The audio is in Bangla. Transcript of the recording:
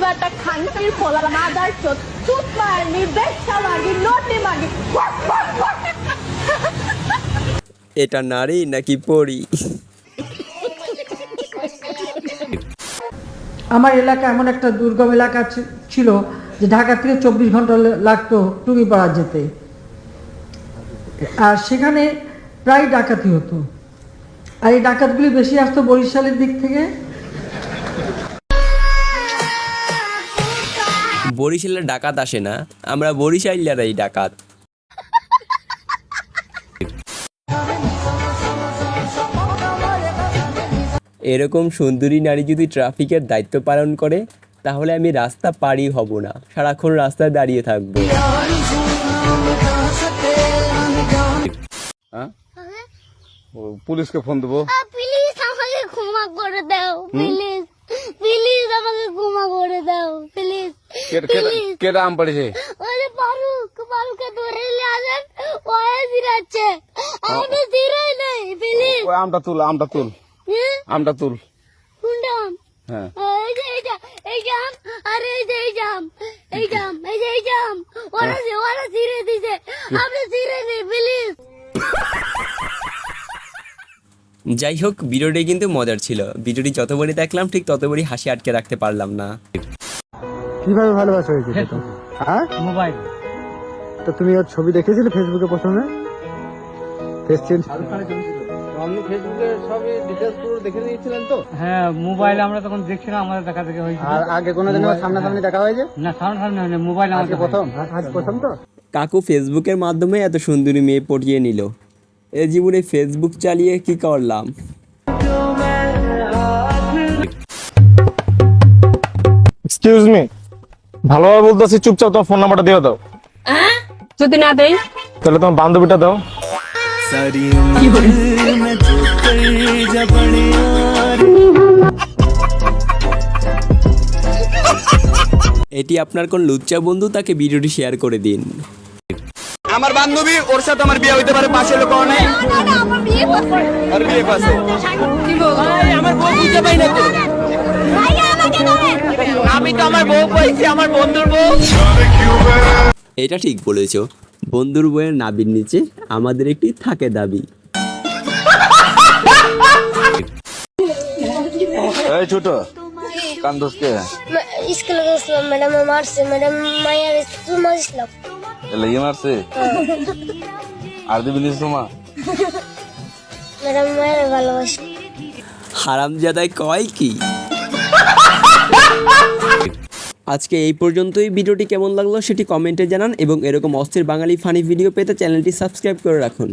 বেটা খানকির ফোলা মাদার চোদ চুপ মারনি বেশা মাগি নোটি মাগি এটা নারী নাকি পরি? আমার এলাকা এমন একটা দুর্গম এলাকা ছিল যে ঢাকা থেকে 24 ঘন্টা লাগতো টুঙ্গিপাড়া যেতে, আর সেখানে প্রায় ডাকাতি হতো। আর এই ডাকাতগুলি বেশি আসতো বরিশালের দিক থেকে। বরিশালের ডাকাত আসে না, আমরা বরিশাইলারাই ডাকাত। এরকম সুন্দরী নারী যদি ট্রাফিকের দায়িত্ব পালন করে তাহলে আমি রাস্তা পারই হব না, সারাক্ষণ রাস্তায় দাঁড়িয়ে থাকবো। পুলিশকে ফোন দেবো। প্লিজ আমাকে ক্ষমা করে দাও, প্লিজ প্লিজ আমাকে ক্ষমা করে দাও, প্লিজ। কেটা আম পড়েছে? ওই যে ফারুককে ধরে নিয়ে আসেন, ও জিরাচ্ছে, আমি জিরাই নাই, প্লিজ। ওই আমটা তুল আমটা তুল কোনটা আম? হ্যাঁ এই যে এই জাম, আর এই যে এই জাম, এই জাম, ওরা জিরে দিছে, আপনি জিরে নেই, প্লিজ। যাই হোক, ভিডিওটি কিন্তু মজার ছিল। ভিডিওটি যতবারই দেখলাম ঠিক ততবারই হাসি আটকে রাখতে পারলাম না। কিভাবে ভালোবাসা হয়েছে? হ্যাঁ, মোবাইল। তো তুমি ওর ছবি দেখেছিলে ফেসবুকে প্রথমে? ফেস চেঞ্জ আপনি ফেসবুকে সবই ডিটেলস পুরো দেখে নিয়েছিলেন তো? হ্যাঁ, মোবাইলে আমরা তখন দেখছিলাম, আমাদের দেখা দেখে হয়েছে। আর আগে কোনোদিন সামনাসামনি দেখা হয়েছে? না, সামনাসামনি হয়নি, মোবাইল আজকে প্রথম? আজ প্রথম তো? কাকু ফেসবুকের মাধ্যমে এত সুন্দরী মেয়ে পটিয়ে নিল। এ জীবনে ফেসবুক চালিয়ে কি করলাম? এক্সকিউজ মি, ভালোভাবে বলতেছি, চুপচাপ তোমার ফোন নাম্বারটা দিয়ে দাও। যদি না দেই তাহলে তোমার বান্ধবীটা দাও। এটি আপনার কোন লুচ্চা বন্ধু, তাকে ভিডিওটি শেয়ার করে দিন। আমার বান্ধবী, ওর সাথে আমার বিয়ে হইতে পারে, পাশে লোক নেই। আমার বিয়ে করছে। আর বিয়ে পাশে আমার বউ বুঝতে পাই না তো ভাইয়া আমাকে ধরে। আমি তো আমার বউ পাইছি, আমার বন্ধুর বউ। এটা ঠিক বলেছো, বন্ধুর বইয়ের নাবির নিচে আমাদের একটি থাকে দাবি। এই ছোট কান্দোসকে স্কুলে গেছিলাম, ম্যাডাম মারছে, ম্যাডাম মায়ের তুমি মারছিলাম। লেগে মারছে আর দিবি নিস তোমা? ম্যাডাম মায়ের ভালোবাসি। হারামজাদায় কয় কি? আজকে এই পর্যন্তই। ভিডিওটি কেমন লাগলো সেটি কমেন্টে জানান এবং এরকম অস্থির বাঙালি ফানি ভিডিও পেতে চ্যানেলটি সাবস্ক্রাইব করে রাখুন।